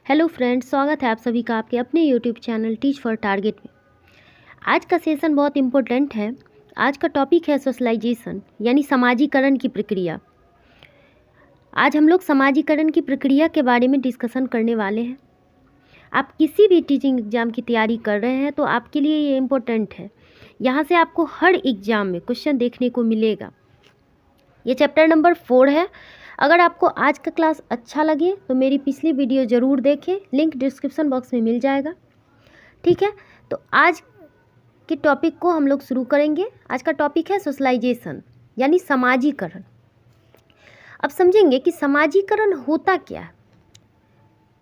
Hello friends, स्वागत है आप सभी का आपके अपने YouTube channel teach for target में। आज का सेशन बहुत इम्पोर्टेंट है। आज का टॉपिक है सोशलाइजेशन यानी समाजीकरण की प्रक्रिया। आज हम लोग समाजीकरण की प्रक्रिया के बारे में डिस्कशन करने वाले हैं। आप किसी भी टीचिंग एग्ज़ाम की तैयारी कर रहे हैं तो आपके लिए ये इम्पोर्टेंट है। यहाँ से आपको हर एग्ज़ाम में क्वेश्चन देखने को मिलेगा। ये चैप्टर नंबर 4 है। अगर आपको आज का क्लास अच्छा लगे तो मेरी पिछली वीडियो ज़रूर देखें, लिंक डिस्क्रिप्शन बॉक्स में मिल जाएगा। ठीक है, तो आज के टॉपिक को हम लोग शुरू करेंगे। आज का टॉपिक है सोशलाइजेशन यानी समाजीकरण। अब समझेंगे कि समाजीकरण होता क्या है।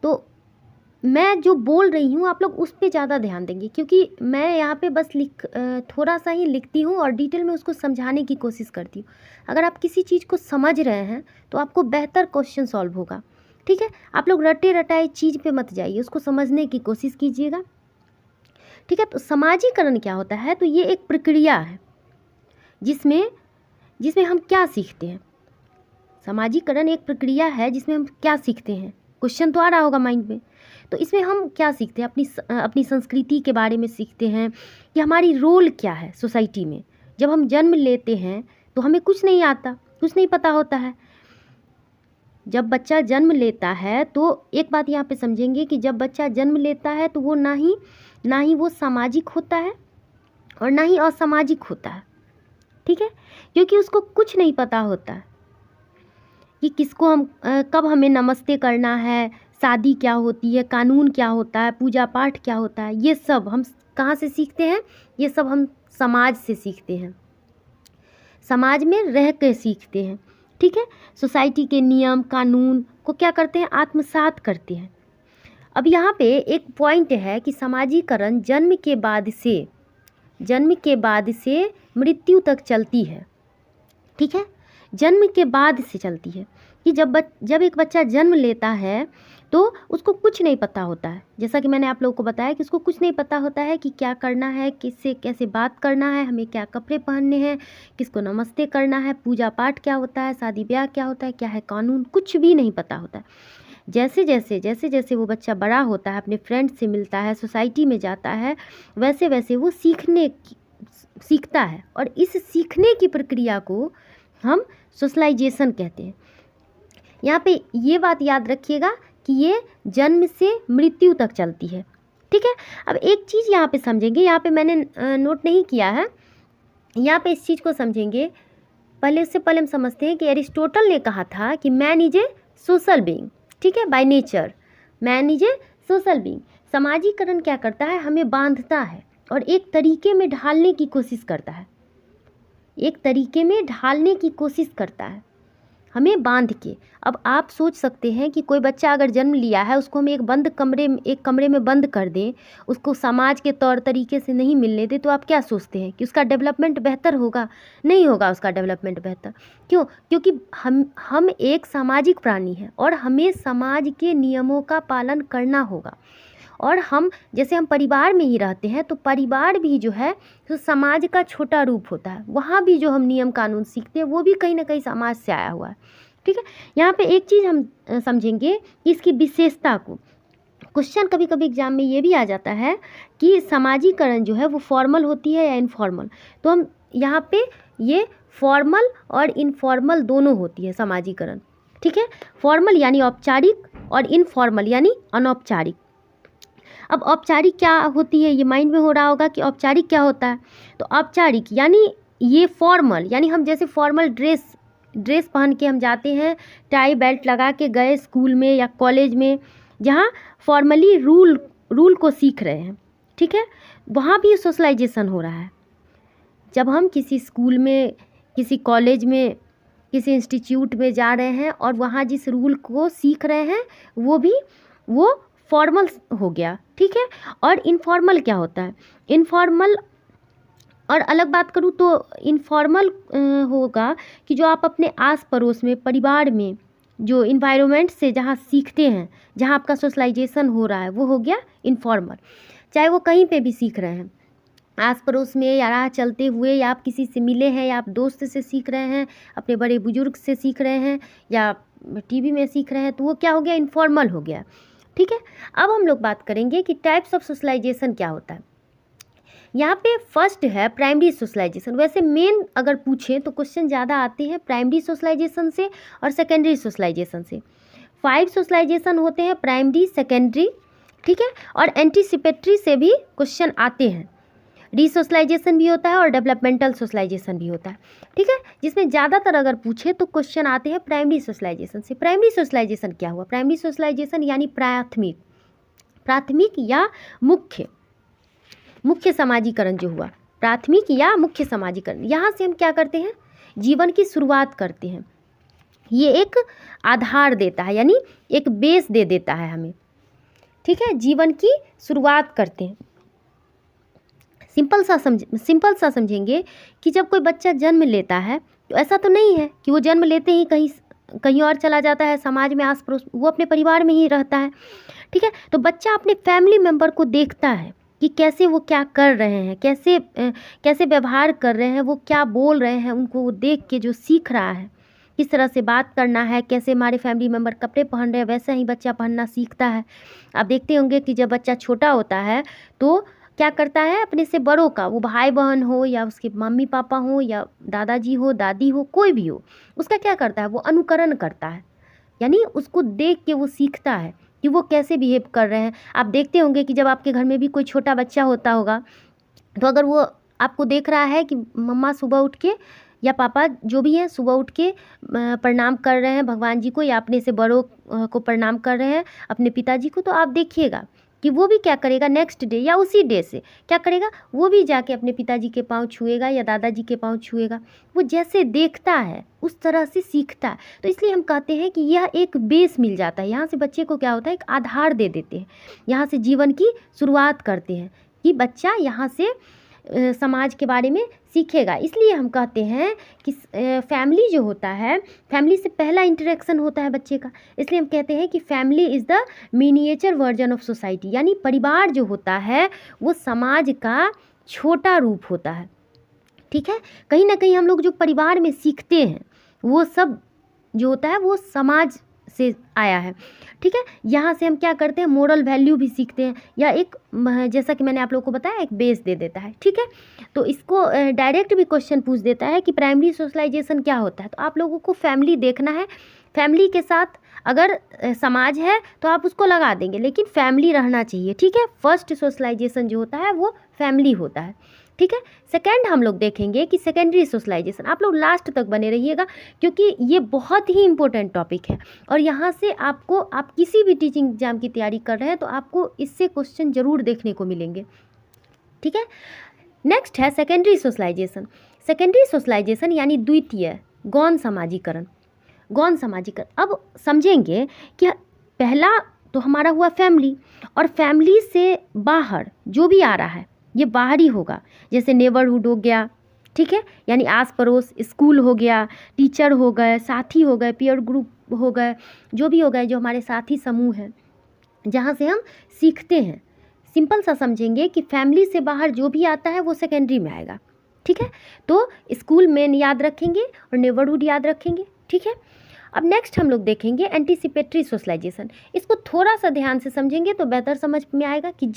तो मैं जो बोल रही हूँ आप लोग उस पर ज़्यादा ध्यान देंगे, क्योंकि मैं यहाँ पे बस थोड़ा सा ही लिखती हूँ और डिटेल में उसको समझाने की कोशिश करती हूँ। अगर आप किसी चीज़ को समझ रहे हैं तो आपको बेहतर क्वेश्चन सॉल्व होगा। ठीक है, आप लोग रटे रटाए चीज़ पे मत जाइए, उसको समझने की कोशिश कीजिएगा। ठीक है, तो समाजीकरण क्या होता है? तो ये एक प्रक्रिया है जिसमें हम क्या सीखते हैं। समाजीकरण एक प्रक्रिया है जिसमें हम क्या सीखते हैं। क्वेश्चन तो आ रहा होगा माइंड में। तो इसमें हम क्या सीखते हैं? अपनी संस्कृति के बारे में सीखते हैं कि हमारी रोल क्या है सोसाइटी में। जब हम जन्म लेते हैं तो हमें कुछ नहीं आता, कुछ नहीं पता होता है। जब बच्चा जन्म लेता है तो एक बात यहाँ पे समझेंगे कि जब बच्चा जन्म लेता है तो वो ना ही वो सामाजिक होता है और ना ही असामाजिक होता है। ठीक है, क्योंकि उसको कुछ नहीं पता होता है कि किसको हम कब हमें नमस्ते करना है, शादी क्या होती है, कानून क्या होता है, पूजा पाठ क्या होता है। ये सब हम कहाँ से सीखते हैं? ये सब हम समाज से सीखते हैं, समाज में रह कर सीखते हैं। ठीक है, सोसाइटी के नियम कानून को क्या करते हैं? आत्मसात करते हैं। अब यहाँ पे एक पॉइंट है कि समाजीकरण जन्म के बाद से मृत्यु तक चलती है। ठीक है, जन्म के बाद से चलती है कि जब एक बच्चा जन्म लेता है तो उसको कुछ नहीं पता होता है। जैसा कि मैंने आप लोगों को बताया कि उसको कुछ नहीं पता होता है कि क्या करना है, किससे कैसे बात करना है, हमें क्या कपड़े पहनने हैं, किसको नमस्ते करना है, पूजा पाठ क्या होता है, शादी ब्याह क्या होता है, क्या है कानून, कुछ भी नहीं पता होता है। जैसे जैसे वो बच्चा बड़ा होता है, अपने फ्रेंड से मिलता है, सोसाइटी में जाता है, वैसे वैसे वो सीखता है। और इस सीखने की प्रक्रिया को हम सोशलाइजेशन कहते हैं। यहाँ पे ये बात याद रखिएगा कि ये जन्म से मृत्यु तक चलती है। ठीक है, अब एक चीज़ यहाँ पे समझेंगे, यहाँ पे मैंने नोट नहीं किया है, यहाँ पे इस चीज़ को समझेंगे। उससे पहले हम समझते हैं कि एरिस्टोटल ने कहा था कि man is a social being. ठीक है, by nature man is a social being. समाजीकरण क्या करता है? हमें बांधता है और एक तरीके में ढालने की कोशिश करता है, हमें बांध के। अब आप सोच सकते हैं कि कोई बच्चा अगर जन्म लिया है, उसको हम एक कमरे में बंद कर दें, उसको समाज के तौर तरीके से नहीं मिलने दें, तो आप क्या सोचते हैं कि उसका डेवलपमेंट बेहतर होगा? नहीं होगा उसका डेवलपमेंट बेहतर। क्यों? क्योंकि हम एक सामाजिक प्राणी हैं और हमें समाज के नियमों का पालन करना होगा। और हम परिवार में ही रहते हैं तो परिवार भी जो है तो समाज का छोटा रूप होता है। वहाँ भी जो हम नियम कानून सीखते हैं वो भी कहीं ना कहीं समाज से आया हुआ है। ठीक है, यहाँ पे एक चीज़ हम समझेंगे कि इसकी विशेषता को। क्वेश्चन कभी कभी एग्जाम में ये भी आ जाता है कि समाजीकरण जो है वो फॉर्मल होती है या इनफॉर्मल। तो हम यहाँ पे ये फॉर्मल और इनफॉर्मल दोनों होती है समाजीकरण। ठीक है, फॉर्मल यानी औपचारिक और इनफॉर्मल यानी अनौपचारिक। अब औपचारिक क्या होती है, ये माइंड में हो रहा होगा कि औपचारिक क्या होता है। तो औपचारिक यानी ये फॉर्मल, यानी हम जैसे फॉर्मल ड्रेस पहन के हम जाते हैं, टाई बेल्ट लगा के गए स्कूल में या कॉलेज में, जहाँ फॉर्मली रूल को सीख रहे हैं। ठीक है, वहाँ भी सोशलाइजेशन हो रहा है। जब हम किसी स्कूल में, किसी कॉलेज में, किसी इंस्टीट्यूट में जा रहे हैं और वहाँ जिस रूल को सीख रहे हैं वो फॉर्मल हो गया। ठीक है, और इनफॉर्मल क्या होता है? इनफॉर्मल और अलग बात करूँ तो इनफॉर्मल होगा कि जो आप अपने आस पड़ोस में, परिवार में, जो इन्वायरमेंट से जहाँ सीखते हैं, जहाँ आपका सोशलाइजेशन हो रहा है, वो हो गया इनफॉर्मल। चाहे वो कहीं पे भी सीख रहे हैं, आस पड़ोस में या राह चलते हुए, या आप किसी से मिले हैं, या आप दोस्त से सीख रहे हैं, अपने बड़े बुजुर्ग से सीख रहे हैं, या टीवी में सीख रहे हैं, तो वो क्या हो गया? इनफॉर्मल हो गया। ठीक है। अब हम लोग बात करेंगे कि टाइप्स ऑफ सोशलाइजेशन क्या होता है। यहाँ पे फर्स्ट है प्राइमरी सोशलाइजेशन। वैसे मेन अगर पूछें तो क्वेश्चन ज़्यादा आते हैं प्राइमरी सोशलाइजेशन से और सेकेंडरी सोशलाइजेशन से। 5 सोशलाइजेशन होते हैं, प्राइमरी, सेकेंडरी, ठीक है, और एंटीसिपेटरी से भी क्वेश्चन आते हैं। रीसोशलाइजेशन भी होता है और डेवलपमेंटल सोशलाइजेशन भी होता है, ठीक है, जिसमें ज़्यादातर अगर पूछे तो क्वेश्चन आते हैं प्राइमरी सोशलाइजेशन से। प्राइमरी सोशलाइजेशन क्या हुआ? प्राइमरी सोशलाइजेशन यानी प्राथमिक या मुख्य समाजीकरण जो हुआ, प्राथमिक या मुख्य समाजीकरण। यहाँ से हम क्या करते हैं? जीवन की शुरुआत करते हैं। ये एक आधार देता है, यानी एक बेस दे देता है हमें, ठीक है, जीवन की शुरुआत करते हैं। सिंपल सा समझेंगे कि जब कोई बच्चा जन्म लेता है तो ऐसा तो नहीं है कि वो जन्म लेते ही कहीं और चला जाता है, समाज में आस पड़ोस, वो अपने परिवार में ही रहता है, ठीक है। तो बच्चा अपने फैमिली मेम्बर को देखता है कि कैसे वो क्या कर रहे हैं, कैसे व्यवहार कर रहे हैं, वो क्या बोल रहे हैं, उनको वो देख के जो सीख रहा है, किस तरह से बात करना है, कैसे हमारे फैमिली मेम्बर कपड़े पहन रहे हैं वैसा ही बच्चा पहनना सीखता है। आप देखते होंगे कि जब बच्चा छोटा होता है तो क्या करता है, अपने से बड़ों का, वो भाई बहन हो या उसके मम्मी पापा हो या दादाजी हो, दादी हो, कोई भी हो, उसका क्या करता है, वो अनुकरण करता है, यानी उसको देख के वो सीखता है कि वो कैसे बिहेव कर रहे हैं। आप देखते होंगे कि जब आपके घर में भी कोई छोटा बच्चा होता होगा तो अगर वो आपको देख रहा है कि मम्मा सुबह उठ के या पापा जो भी हैं सुबह उठ के प्रणाम कर रहे हैं भगवान जी को, या अपने से बड़ों को प्रणाम कर रहे हैं, अपने पिताजी को, तो आप देखिएगा कि वो भी क्या करेगा, नेक्स्ट डे या उसी डे से क्या करेगा, वो भी जाके अपने पिताजी के पाँव छुएगा या दादाजी के पाँव छुएगा। वो जैसे देखता है उस तरह से सीखता है। तो इसलिए हम कहते हैं कि यह एक बेस मिल जाता है, यहाँ से बच्चे को क्या होता है, एक आधार दे देते हैं, यहाँ से जीवन की शुरुआत करते हैं कि बच्चा यहाँ से समाज के बारे में सीखेगा। इसलिए हम कहते हैं कि फैमिली जो होता है, फैमिली से पहला इंटरेक्शन होता है बच्चे का। इसलिए हम कहते हैं कि family is the miniature version of society, यानी परिवार जो होता है वो समाज का छोटा रूप होता है, ठीक है। कहीं ना कहीं हम लोग जो परिवार में सीखते हैं वो सब जो होता है वो समाज से आया है, ठीक है। यहाँ से हम क्या करते हैं, मोरल वैल्यू भी सीखते हैं, या एक जैसा कि मैंने आप लोगों को बताया एक बेस दे देता है, ठीक है। तो इसको डायरेक्ट भी क्वेश्चन पूछ देता है कि प्राइमरी सोशलाइजेशन क्या होता है। तो आप लोगों को फैमिली देखना है, फैमिली के साथ अगर समाज है तो आप उसको लगा देंगे, लेकिन फैमिली रहना चाहिए, ठीक है। फर्स्ट सोशलाइजेशन जो होता है वो फैमिली होता है, ठीक है। सेकेंड हम लोग देखेंगे कि सेकेंडरी सोशलाइजेशन। आप लोग लास्ट तक बने रहिएगा क्योंकि ये बहुत ही इंपॉर्टेंट टॉपिक है और यहाँ से आपको, आप किसी भी टीचिंग एग्जाम की तैयारी कर रहे हैं तो आपको इससे क्वेश्चन ज़रूर देखने को मिलेंगे, ठीक है। नेक्स्ट है सेकेंडरी सोशलाइजेशन। सेकेंडरी सोशलाइजेशन यानी द्वितीय गौण समाजीकरण। अब समझेंगे कि पहला तो हमारा हुआ फैमिली, और फैमिली से बाहर जो भी आ रहा है ये बाहरी होगा, जैसे नेबरहुड हो गया, ठीक है, यानी आस पड़ोस, स्कूल हो गया, टीचर हो गए, साथी हो गए, पीयर ग्रुप हो गए, जो भी हो गए, जो हमारे साथी समूह हैं जहाँ से हम सीखते हैं। सिंपल सा समझेंगे कि फैमिली से बाहर जो भी आता है वो सेकेंडरी में आएगा, ठीक है। तो स्कूल में याद रखेंगे और नेबरहुड याद रखेंगे, ठीक है। अब नेक्स्ट हम लोग देखेंगे एंटीसिपेटरी सोशलाइजेशन। इसको थोड़ा सा ध्यान से समझेंगे तो बेहतर समझ में आएगा कि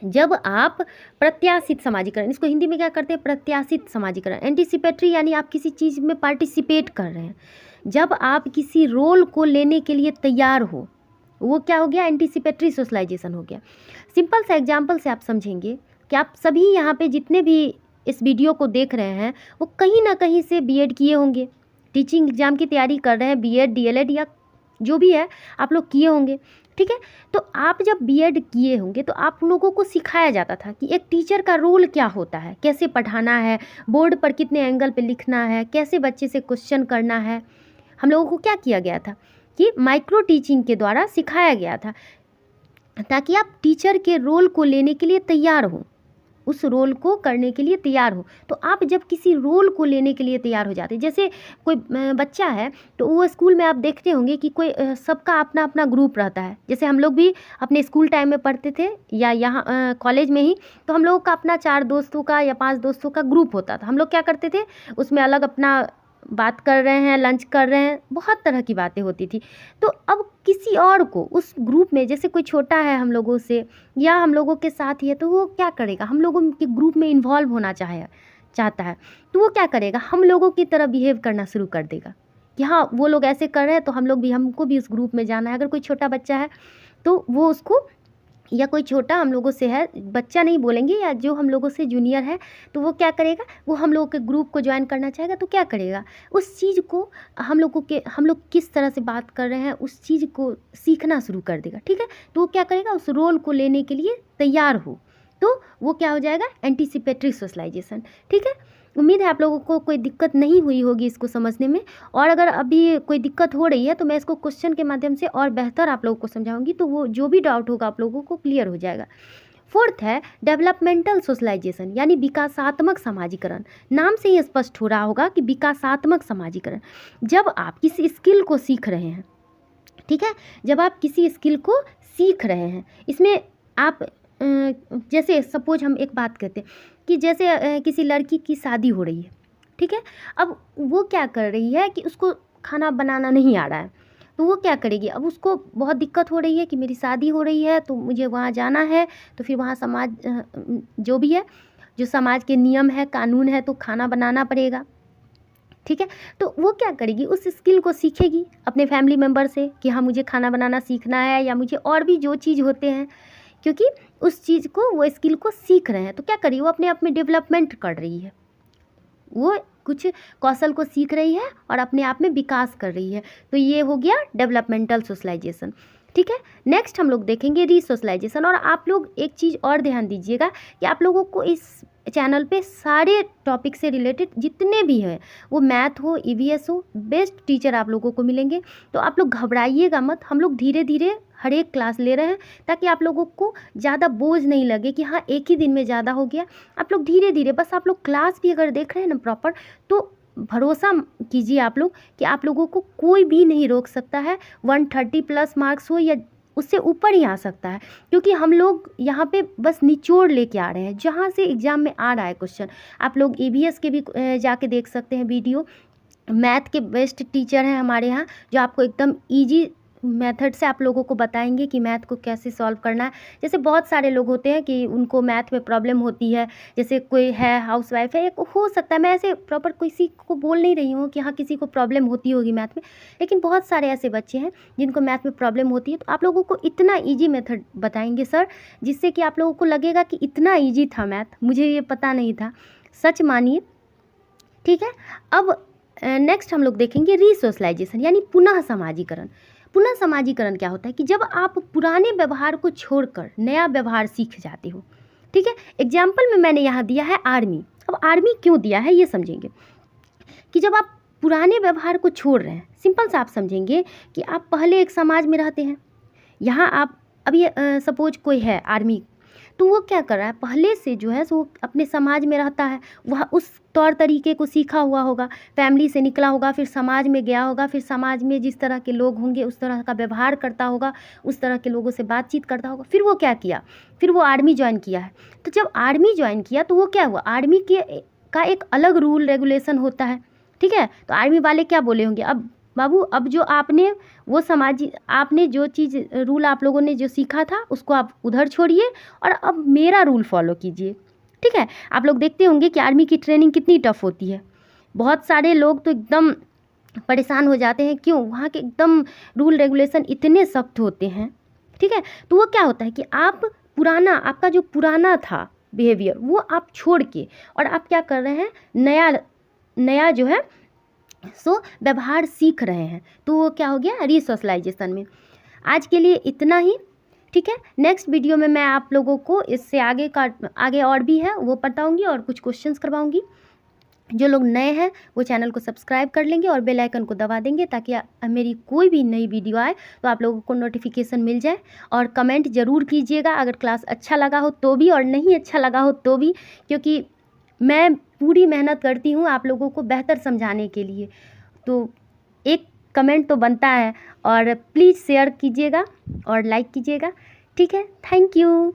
जब आप प्रत्याशित समाजीकरण, इसको हिंदी में क्या करते हैं, प्रत्याशित समाजीकरण। एंटीसिपेटरी यानी आप किसी चीज़ में पार्टिसिपेट कर रहे हैं, जब आप किसी रोल को लेने के लिए तैयार हो, वो क्या हो गया, एंटीसिपेटरी सोशलाइजेशन हो गया। सिंपल सा एग्जाम्पल से आप समझेंगे कि आप सभी यहाँ पे जितने भी इस वीडियो को देख रहे हैं वो कहीं ना कहीं से बीएड किए होंगे, टीचिंग एग्जाम की तैयारी कर रहे हैं, बीएड, डीएलएड या जो भी है आप लोग किए होंगे, ठीक है। तो आप जब बीएड किए होंगे तो आप लोगों को सिखाया जाता था कि एक टीचर का रोल क्या होता है, कैसे पढ़ाना है, बोर्ड पर कितने एंगल पे लिखना है, कैसे बच्चे से क्वेश्चन करना है। हम लोगों को क्या किया गया था कि माइक्रो टीचिंग के द्वारा सिखाया गया था ताकि आप टीचर के रोल को लेने के लिए तैयार हो, उस रोल को करने के लिए तैयार हो। तो आप जब किसी रोल को लेने के लिए तैयार हो जाते, जैसे कोई बच्चा है तो वो स्कूल में आप देखते होंगे कि कोई सबका अपना अपना ग्रुप रहता है। जैसे हम लोग भी अपने स्कूल टाइम में पढ़ते थे या यहाँ कॉलेज में ही, तो हम लोगों का अपना 4 दोस्तों का या 5 दोस्तों का ग्रुप होता था। हम लोग क्या करते थे, उसमें अलग अपना बात कर रहे हैं, लंच कर रहे हैं, बहुत तरह की बातें होती थी। तो अब किसी और को उस ग्रुप में, जैसे कोई छोटा है हम लोगों से या हम लोगों के साथ ही है, तो वो क्या करेगा, हम लोगों के ग्रुप में इन्वॉल्व होना चाहता है, तो वो क्या करेगा, हम लोगों की तरह बिहेव करना शुरू कर देगा कि हाँ वो लोग ऐसे कर रहे हैं तो हमको भी उस ग्रुप में जाना है। अगर कोई छोटा बच्चा है तो वो उसको, या कोई छोटा हम लोगों से है, बच्चा नहीं बोलेंगे, या जो हम लोगों से जूनियर है, तो वो क्या करेगा, वो हम लोगों के ग्रुप को ज्वाइन करना चाहेगा, तो क्या करेगा, उस चीज़ को हम लोग किस तरह से बात कर रहे हैं उस चीज़ को सीखना शुरू कर देगा। ठीक है, तो वो क्या करेगा, उस रोल को लेने के लिए तैयार हो, तो वो क्या हो जाएगा, एंटीसिपेटरी सोशलाइजेशन। ठीक है, उम्मीद है आप लोगों को कोई दिक्कत नहीं हुई होगी इसको समझने में, और अगर अभी कोई दिक्कत हो रही है तो मैं इसको क्वेश्चन के माध्यम से और बेहतर आप लोगों को समझाऊंगी, तो वो जो भी डाउट होगा आप लोगों को क्लियर हो जाएगा। फोर्थ है डेवलपमेंटल सोशलाइजेशन, यानी विकासात्मक समाजीकरण। नाम से ही स्पष्ट हो रहा होगा कि विकासात्मक समाजीकरण। जब आप किसी स्किल को सीख रहे हैं, ठीक है, जब आप किसी स्किल को सीख रहे हैं, इसमें आप जैसे सपोज हम एक बात कहते हैं कि जैसे किसी लड़की की शादी हो रही है, ठीक है, अब वो क्या कर रही है कि उसको खाना बनाना नहीं आ रहा है, तो वो क्या करेगी, अब उसको बहुत दिक्कत हो रही है कि मेरी शादी हो रही है तो मुझे वहाँ जाना है, तो फिर वहाँ समाज जो भी है, जो समाज के नियम है, कानून है, तो खाना बनाना पड़ेगा। ठीक है, तो वो क्या करेगी, उस स्किल को सीखेगी अपने फैमिली मेम्बर से कि हाँ मुझे खाना बनाना सीखना है, या मुझे और भी जो चीज़ होते हैं, क्योंकि उस चीज़ को, वो स्किल को सीख रहे हैं, तो क्या करिए, वो अपने आप में डेवलपमेंट कर रही है, वो कुछ कौशल को सीख रही है और अपने आप में विकास कर रही है। तो ये हो गया डेवलपमेंटल सोशलाइजेशन। ठीक है, नेक्स्ट हम लोग देखेंगे रीसोशलाइजेशन। और आप लोग एक चीज़ और ध्यान दीजिएगा कि आप लोगों को इस चैनल पे सारे टॉपिक से रिलेटेड जितने भी हैं, वो मैथ हो, ईवीएस हो, बेस्ट टीचर आप लोगों को मिलेंगे। तो आप लोग घबराइएगा मत, हम लोग धीरे धीरे हर एक क्लास ले रहे हैं ताकि आप लोगों को ज़्यादा बोझ नहीं लगे कि हाँ एक ही दिन में ज़्यादा हो गया। आप लोग धीरे धीरे, बस आप लोग क्लास भी अगर देख रहे हैं ना प्रॉपर, तो भरोसा कीजिए आप लोग कि आप लोगों को कोई भी नहीं रोक सकता है। 130 प्लस मार्क्स हो या उससे ऊपर ही आ सकता है, क्योंकि हम लोग यहाँ पे बस निचोड़ लेके आ रहे हैं जहाँ से एग्ज़ाम में आ रहा है क्वेश्चन। आप लोग ईवीएस के भी जाके देख सकते हैं वीडियो। मैथ के बेस्ट टीचर हैं हमारे यहाँ, जो आपको एकदम ईजी मेथड से आप लोगों को बताएंगे कि मैथ को कैसे सॉल्व करना है। जैसे बहुत सारे लोग होते हैं कि उनको मैथ में प्रॉब्लम होती है, जैसे कोई है हाउसवाइफ है, हो सकता है, मैं ऐसे प्रॉपर किसी को बोल नहीं रही हूँ कि हाँ किसी को प्रॉब्लम होती होगी मैथ में, लेकिन बहुत सारे ऐसे बच्चे हैं जिनको मैथ में प्रॉब्लम होती है। तो आप लोगों को इतना ईजी मेथड बताएंगे सर, जिससे कि आप लोगों को लगेगा कि इतना ईजी था मैथ, मुझे ये पता नहीं था, सच मानिए। ठीक है, अब नेक्स्ट हम लोग देखेंगे रीसोशलाइजेशन, यानी पुनः समाजीकरण। पुनः समाजीकरण क्या होता है कि जब आप पुराने व्यवहार को छोड़कर नया व्यवहार सीख जाते हो। ठीक है, एग्जाम्पल में मैंने यहाँ दिया है आर्मी। अब आर्मी क्यों दिया है ये समझेंगे कि जब आप पुराने व्यवहार को छोड़ रहे हैं, सिंपल सा आप समझेंगे कि आप पहले एक समाज में रहते हैं, यहाँ आप अभी सपोज कोई है आर्मी, तो वो क्या कर रहा है, पहले से जो है सो वो अपने समाज में रहता है, वह उस तौर तरीके को सीखा हुआ होगा, फैमिली से निकला होगा, फिर समाज में गया होगा, फिर समाज में जिस तरह के लोग होंगे उस तरह का व्यवहार करता होगा, उस तरह के लोगों से बातचीत करता होगा। फिर वो क्या किया, फिर वो आर्मी ज्वाइन किया है। तो जब आर्मी ज्वाइन किया तो वो क्या हुआ, आर्मी का एक अलग रूल रेगुलेशन होता है। ठीक है, तो आर्मी वाले क्या बोले होंगे, अब बाबू अब जो आपने वो आपने जो चीज़ रूल आप लोगों ने जो सीखा था उसको आप उधर छोड़िए और अब मेरा रूल फॉलो कीजिए। ठीक है, आप लोग देखते होंगे कि आर्मी की ट्रेनिंग कितनी टफ होती है, बहुत सारे लोग तो एकदम परेशान हो जाते हैं, क्यों, वहाँ के एकदम रूल रेगुलेशन इतने सख्त होते हैं। ठीक है, तो वो क्या होता है कि आप आपका जो पुराना था बिहेवियर वो आप छोड़ के और आप क्या कर रहे हैं, नया जो है सो व्यवहार सीख रहे हैं। तो वो क्या हो गया, रीसोशलाइजेशन में। आज के लिए इतना ही। ठीक है, नेक्स्ट वीडियो में मैं आप लोगों को इससे आगे और भी है वो बताऊंगी और कुछ क्वेश्चंस करवाऊंगी। जो लोग नए हैं वो चैनल को सब्सक्राइब कर लेंगे और बेल आइकन को दबा देंगे ताकि मेरी कोई भी नई वीडियो आए तो आप लोगों को नोटिफिकेशन मिल जाए। और कमेंट ज़रूर कीजिएगा अगर क्लास अच्छा लगा हो तो भी और नहीं अच्छा लगा हो तो भी, क्योंकि मैं पूरी मेहनत करती हूँ आप लोगों को बेहतर समझाने के लिए, तो एक कमेंट तो बनता है। और प्लीज़ शेयर कीजिएगा और लाइक कीजिएगा। ठीक है, थैंक यू।